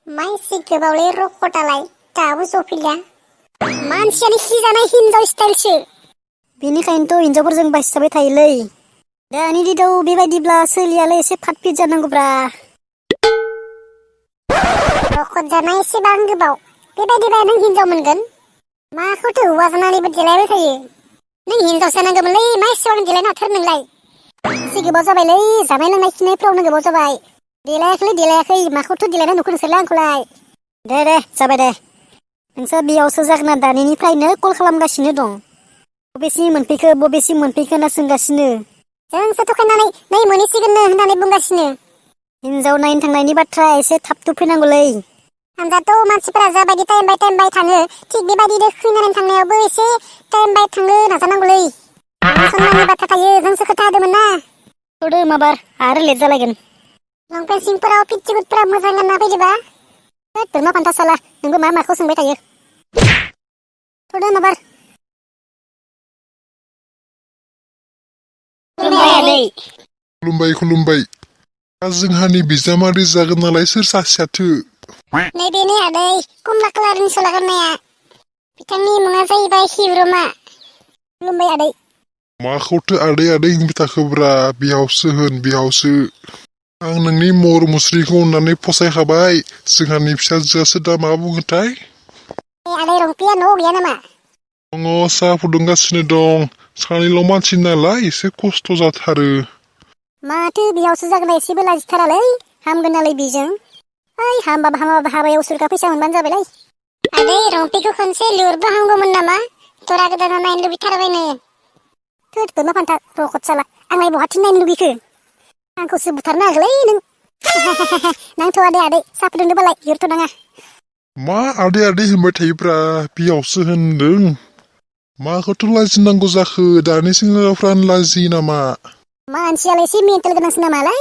मानसि गोबावलै रख'टालाय दाबो जफैला। मानसियानो खिजानाय हिनजाव स्टाइलसो। बेनिखायनोथ' हिनजावफोरजों बायस्राबाय थायोलै। दानि दिनाव बेबायदिब्ला सोलियालै एसे फाट-फिट जानांगौब्रा। रख'ट जानाय एसेबां गोबाव बेबायदिबा नों हिनजाव मोनगोन। माखौथो हौवा जानानैबो देलायबाय थायो। नों हिनजाव जानांगौमोनलै मा एसेबां देलायनो हाथारो नोंलाय। एसे गोबाव जाबायलै जानाय लोंनाय खिनायफ्रावनो गोबाव जाबाय। देलायाखै माखौथ' देलायना नुखो नोंसोरलाय आंखौलाय। दे जाबाय दे। नोंसोर बेयावसो जागोना दानिनिफ्रायनो कल खालामगासिनो दं। बबेसिम मोनफैखो होनना सोंगासिनो। जोंसो थखायनानै नै मोनहैसिगोननो होननानै बुंगासिनो। हिनजाव नायनो थांनायनि बाथ्रा एसे थाब फैनांगौलै। आंजाथ' मानसिफोरा जाबायदि टाइम बाय थाङो थिग बेबायदिनो खैनानै थांनायावबो एसे टाइम बाय थांनो नाजानांगौलै। सनमाननि बाथ्रा थायो जोंसो खोथा होदोंमोन ना। थ'दो माबार आरो लेट जालायगोन। लंपेन्ट सिंफोराव फिटिगुदफोरा मोजां गानना फैदोबा। बोरमा फान्था साला नोंबो माखौ सोंबाय थायो। थ'दो माबार। खुलुमबाय आदै। खुलुमबाय। दा जोंहानि बिजामादै जागोन नालाय सोर सासेयाथो? नैबेनो आदै कमला कालारनि सला गाननाया। बिथांनि मुङा जाहैबाय बwrma। खुलुमबाय आदै। माखौथो आदै होनबाय थाखोब्रा बिहावसो। आं नोंनि महर मुस्रिखौ अननानै फसायखाबाय। जोंहानि फिसाजोआसो दा मा बुङोथाय? आदै रंपिया न'आव गैया नामा? दङ साहा फुदुंगासिनो दं। सानैल' मानसि नालाय एसे खस्थ' जाथारो। माथो बिहावसो जागोना एसेबो लाजिथारालै हामगोन नालाय बेजों। हामबाबो हाबायाव सोरगा फैसा मोनबानो जाबायलै। आदै रंपिखौ खनसे लिहरबा हामगौमोन नामा? दरा गोदाना नायनो लुबैथारबायनो। थोद बोरमा फान्था रख'ट साला आंलाय बहाथो नायनो लुगैखो? आंखौसो बुथारनो हागौलै नों। नांथ'आ दे आदै साहा फुदुंदोबालाय लिहरथ'नाङा। मा आदै होनबाय थायोब्रा बिहावसो होनदों। माखौथ' लाजिनांगौ जाखो दानि सेंग्राफ्रानो लाजियो नामा? मानसियालाय एसे मेन्टेल गोनांसो नामालाय?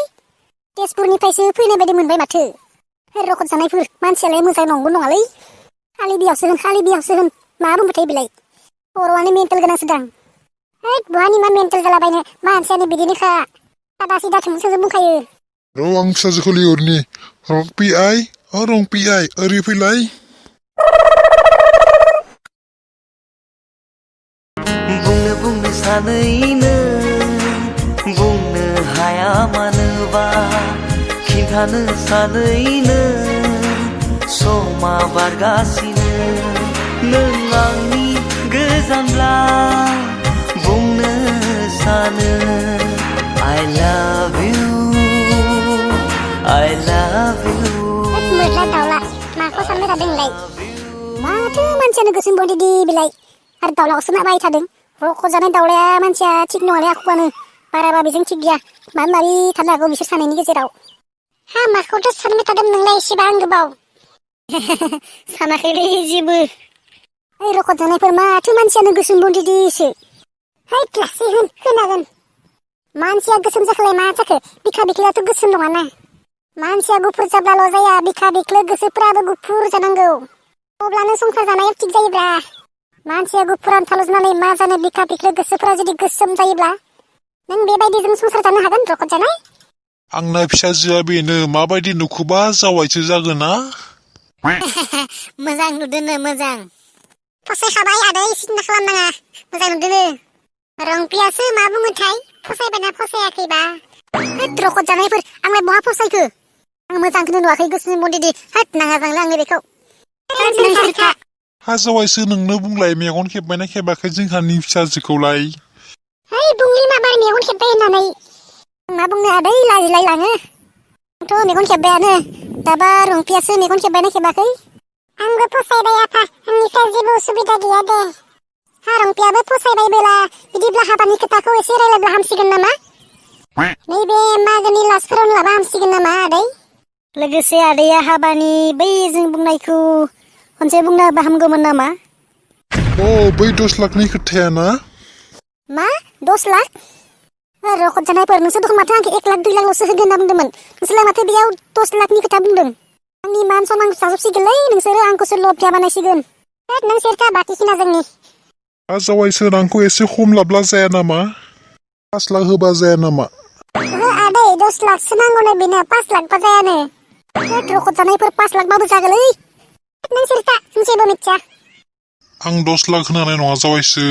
तेजपुरनिफ्रायसो फैनाय बायदि मोनबाय माथो। रख'ट जानायफोर मानसियालाय मोजां नंगौ नङालै। खालि बिहावसो होन मा बुंबाय थायो बेलाय। खर'आनो मेन्टेल गोनांसो दां। बहानि मा मेन्टेल जालाबायनो मानसियानो बिदिनोखा। सादा सिदा थोंजों बुंखायो। र' आं फिसाजोखौ लिहरनि। रंपि आइ ओरै फैलाय। बुंनो सानैनो बुंनो हाया मानोबा खिन्थानो सानैनो समा बारगासिनो नों आंनि गोजानब्ला बुंनो सानो I love you मोरला दाउला माखौ सानबाय थादों नोंलाय? माथो मानसियानो गोसोम बदि बिलाय आरो दाउलाखौसो नाबाय थादों। रख'ट जानाय दाउलाया मानसिया थिग नङालै आखुआनो। बाराबा बेजों थिग गैया। माबि थानो हागौ बिसोर सानैनि गेजेराव। माखौथ' सानबाय थादों नोंलाय एसेबां गोबाव? सानाखैलै जेबो। रख'ट जानायफोर माथो मानसियानो गोसोम बदिसो। लासै होन खोनागोन। मानसिया गोसोम जाखोलाय मा जाखो? बिखा बिख्लोआथ' गोसोम नङाना। मानसिया गुफुर जाब्लाल' जाया बिखा बिख्लो गोसोफोराबो गुफुर जानांगौ। अब्लानो संसार जानायाव थिग जायोब्रा। मानसिया गुफुरानो थाल' जानानै मा जानो बिखा बिख्लो गोसोफोरा जुदि गोसोम जायोब्ला नों बेबायदिजों संसार जानो हागोन रख'ट जानाय? आंना फिसाजोआ बेनो माबायदि नुखोबा जावायसो जागोना? मोजां नुदोनो मोजां। फसायखाबाय आदै सिन्था खालामनाङा मोजां नुदोनो। रंपियासो मा बुङोथाय फसायबायना फसायाखैबा? रख'ट जानायफोर आंलाय बहा फसायखो? आं मोजांखौनो नुवाखै गोसोम बदिदि नाङा जांलै आंनो बेखौ। नोंसोरखा जावायसो नोंनो बुंलाय मेगन खेबबायना खेबाखै जोंहानि फिसाजोखौलाय? बुंलि माबार मेगन खेबबाय होननानै। मा बुंनो आदै लाजिलाय लाङो। आंथ' मेगन खेबबायानो। दाबा रंपियासो मेगन खेबबायना खेबाखै? आंबो फसायबाय आफा आंनिफ्राय जेबो उसुबिदा गैया दे। रंपियाबो फसायबायबोला बिदिब्ला हाबानि खोथाखौ एसे रायलायब्ला हामसिगोन नामा? नैबे मागोनि लास्टफोरावनो लाबा हामसिगोन नामा आदै? लोगोसे आदैया हाबानि बै जों बुंनायखौ खनसे बुंना होबा हामगौमोन नामा? बै 10 लाखनि खोथाया ना? मा 10 लाख? रख'ट जानायफोर नोंसोर दखन माथो आंखौ 1 लाख 2 लाखल'सो होगोन होनना बुंदोंमोन। नोंसोरलाय माथो बेयाव 10 लाखनि खोथा बुंदों। आंनि मान सनमान जाजोबसिगोनलै नोंसोरो आंखौसो लभिया बानायसिगोन। नों सेरखा बाखिखिना जोंनि। जावायसो रांखौ एसे खम लाब्ला जाया नामा? 5 लाख होबा जाया नामा? आदै 10 लाखसो नांगौनो बेनो 5 लाखबा जायानो। रखद जानायफोर 5 लाखबाबो जागोलै नों सिरिथा जों जेबो मिथिया आं 10 लाख होनो हानाय नङा जावायसो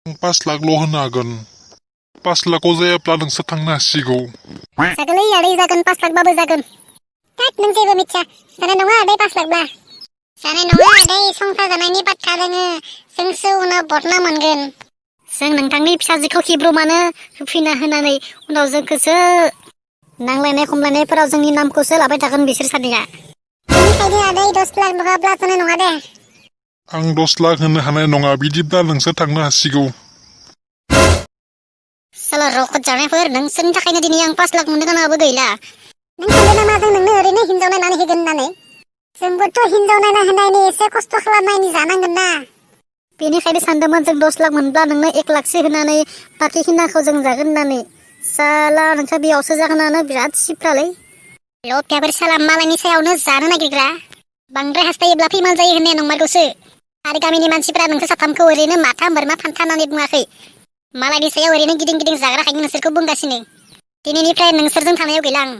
आं 5 लाखल' होनो हागोन 5 लाखआव जायाब्ला नोंसोर थांनो हासिगौ जागोलै आदै जागोन 5 लाखबाबो जागोन नों जेबो मिथिया जानाय नङा आदै 5 लाखब्ला जानाय नङा आदै संसार जानायनि बाथ्रा दोङो जोंसो उनाव बदनाम मोनगोन जों नोंथांनि फिसाजोखौ हिब्रुमानो होफैना होनानै उनाव जोंखौसो नांलायनाय खमलायनायफोराव जोंनि नामखौसो लाबाय थागोन बिसोर सानैया बेनिखायनो आदै 10 लाख नङाब्ला जानाय नङा दे आं 10 लाख होनो हानाय नङा बिदिब्ला नोंसोर थांनो हासिगौ साला रखद जानायफोर नोंसोरनि थाखायनो दिनै आं 5 लाख मोननो गोनाङाबो गैला नों सानदों नामा जों नोंनो ओरैनो हिनजाव नायनानै होगोन होननानै जोंबोथ' हिनजाव नायना होनायनि एसे खस्थ' खालामनायनि जानांगोन ना बेनिखायनो सानदोंमोन जों 10 लाख मोनब्ला नोंनो 1 लाखसो होनानै बाखि खिनाखौ जों जागोन होननानै साला नोंस्रा बेयावसो जागोनानो बिराद सिफ्रालै लफियाफोर साला मालायनि सायावनो जानो नागिरग्रा बांद्राय हास्थायोब्ला फैमाल जायो होननाया नंमारगौसो आरो गामिनि मानसिफ्रा नोंसोर साथामखौ ओरैनो माथाम बोरमा फान्था होननानै बुङाखै मालायनि सायाव ओरैनो गिदिं गिदिं जाग्राखायनो नोंसोरखौ बुंगासिनो दिनैनिफ्राय नोंसोरजों थानायाव गैला आं